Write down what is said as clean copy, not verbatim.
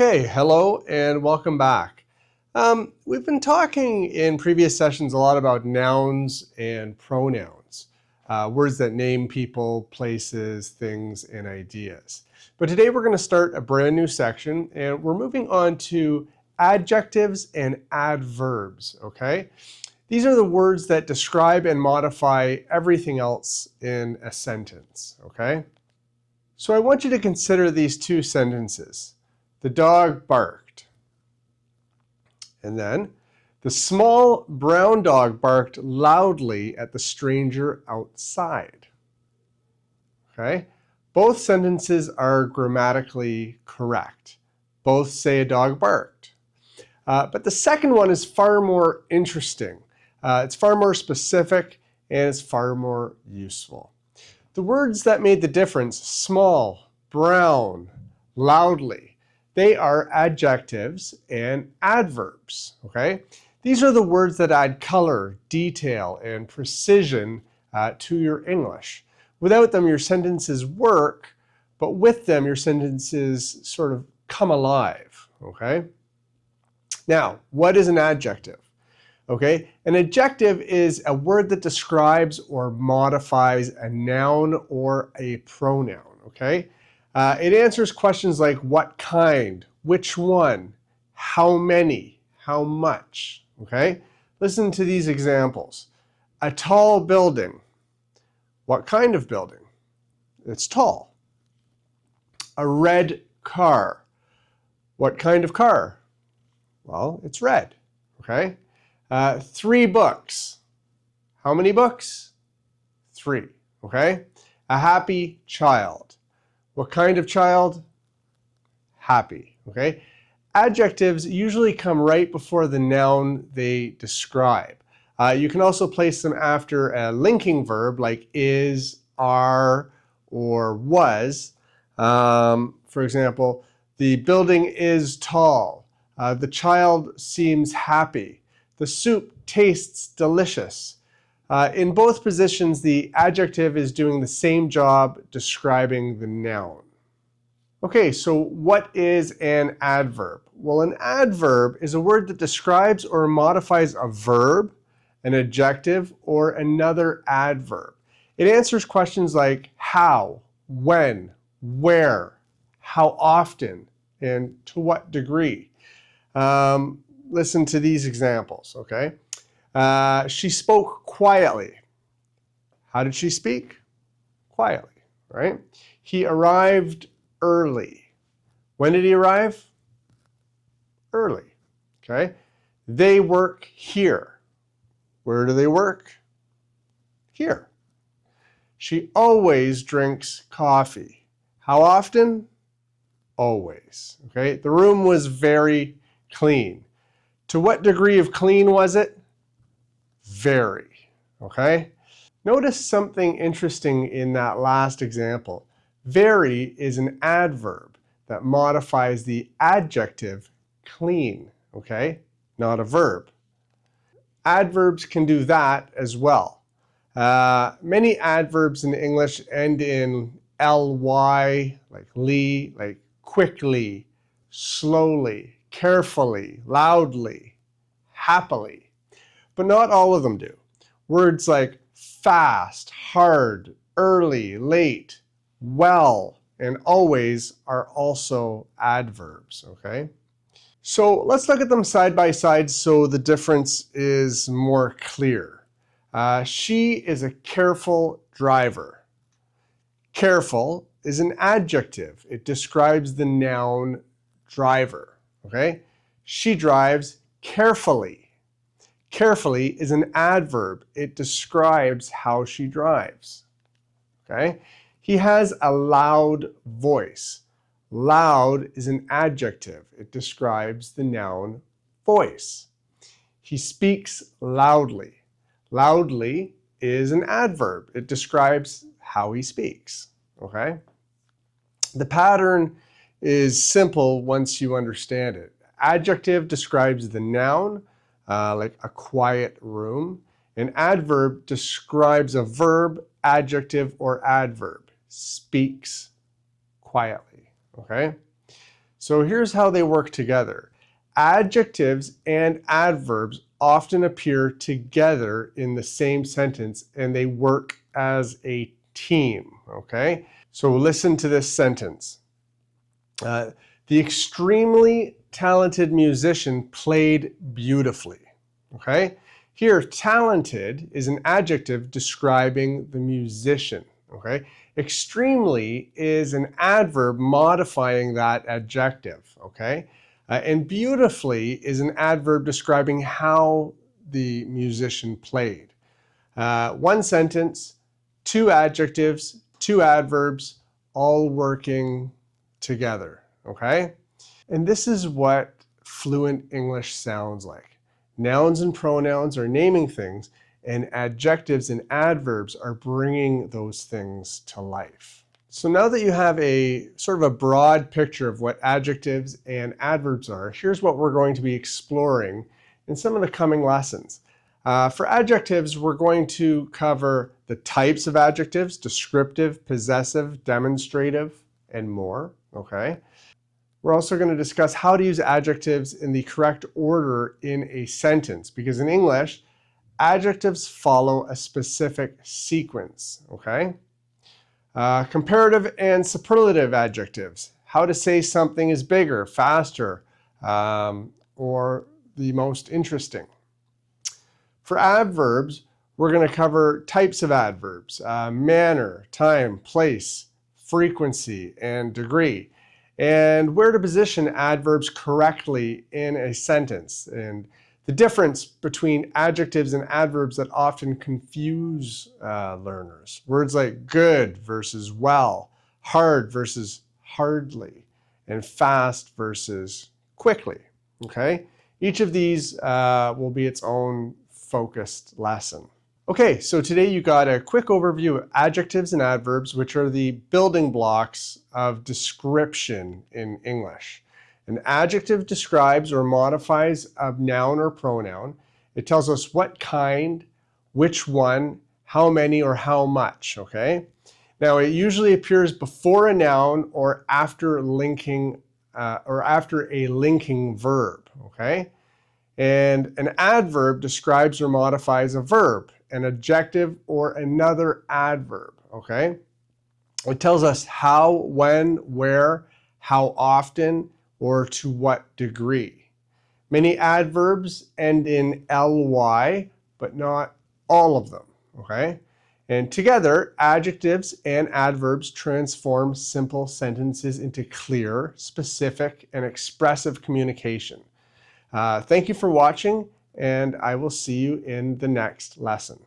Okay, hello and welcome back. We've been talking in previous sessions a lot about nouns and pronouns, words that name people, places, things, and ideas. But today we're going to start a brand new section and we're moving on to adjectives and adverbs, okay? These are the words that describe and modify everything else in a sentence, okay? So I want you to consider these two sentences. The dog barked. And then, the small brown dog barked loudly at the stranger outside. Okay? Both sentences are grammatically correct. Both say a dog barked. But the second one is far more interesting. It's far more specific and it's far more useful. The words that made the difference, small, brown, loudly, they are adjectives and adverbs, okay? These are the words that add color, detail, and precision to your English. Without them, your sentences work, but with them, your sentences sort of come alive, okay? Now, what is an adjective? Okay, an adjective is a word that describes or modifies a noun or a pronoun, okay? It answers questions like what kind, which one, how many, how much, okay? Listen to these examples. A tall building. What kind of building? It's tall. A red car. What kind of car? Well, it's red, okay? 3 books. How many books? 3, okay? A happy child. What kind of child? Happy, okay? Adjectives usually come right before the noun they describe. You can also place them after a linking verb like is, are, or was. For example, the building is tall. The child seems happy. The soup tastes delicious. In both positions, the adjective is doing the same job describing the noun. Okay, so what is an adverb? Well, an adverb is a word that describes or modifies a verb, an adjective, or another adverb. It answers questions like how, when, where, how often, and to what degree. Listen to these examples, okay? She spoke quietly. How did she speak? Quietly, right? He arrived early. When did he arrive? Early, okay? They work here. Where do they work? Here. She always drinks coffee. How often? Always, okay? The room was very clean. To what degree of clean was it? Very, okay? Notice something interesting in that last example. Very is an adverb that modifies the adjective clean, okay? Not a verb. Adverbs can do that as well. Many adverbs in English end in ly, like ly, like quickly, slowly, carefully, loudly, happily. But not all of them do. Words like fast, hard, early, late, well, and always are also adverbs, okay? So let's look at them side by side so the difference is more clear. She is a careful driver. Careful is an adjective. It describes the noun driver, okay? She drives carefully. Carefully is an adverb. It describes how she drives, okay? He has a loud voice. Loud is an adjective. It describes the noun voice. He speaks loudly. Loudly is an adverb. It describes how he speaks, okay? The pattern is simple once you understand it. Adjective describes the noun, like a quiet room. An adverb describes a verb, adjective, or adverb. Speaks quietly, okay? So here's how they work together. Adjectives and adverbs often appear together in the same sentence, and they work as a team, okay? So listen to this sentence. The extremely talented musician played beautifully, okay? Here, talented is an adjective describing the musician, okay? Extremely is an adverb modifying that adjective, okay? And beautifully is an adverb describing how the musician played. One sentence, two adjectives, two adverbs, all working together, okay? And this is what fluent English sounds like. Nouns and pronouns are naming things, and adjectives and adverbs are bringing those things to life. So now that you have a sort of a broad picture of what adjectives and adverbs are, here's what we're going to be exploring in some of the coming lessons. For adjectives, we're going to cover the types of adjectives: descriptive, possessive, demonstrative, and more, okay? We're also going to discuss how to use adjectives in the correct order in a sentence, because in English, adjectives follow a specific sequence, okay? Comparative and superlative adjectives, how to say something is bigger, faster, or the most interesting. For adverbs, we're going to cover types of adverbs: manner, time, place, frequency, and degree, and where to position adverbs correctly in a sentence, and the difference between adjectives and adverbs that often confuse learners. Words like good versus well, hard versus hardly, and fast versus quickly, okay? Each of these will be its own focused lesson. Okay, so today you got a quick overview of adjectives and adverbs, which are the building blocks of description in English. An adjective describes or modifies a noun or pronoun. It tells us what kind, which one, how many, or how much, okay? Now, it usually appears before a noun or after a linking verb, okay? And an adverb describes or modifies a verb, an adjective, or another adverb, okay? It tells us how, when, where, how often, or to what degree. Many adverbs end in ly, but not all of them, okay? And together, adjectives and adverbs transform simple sentences into clear, specific, and expressive communication. Thank you for watching, and I will see you in the next lesson.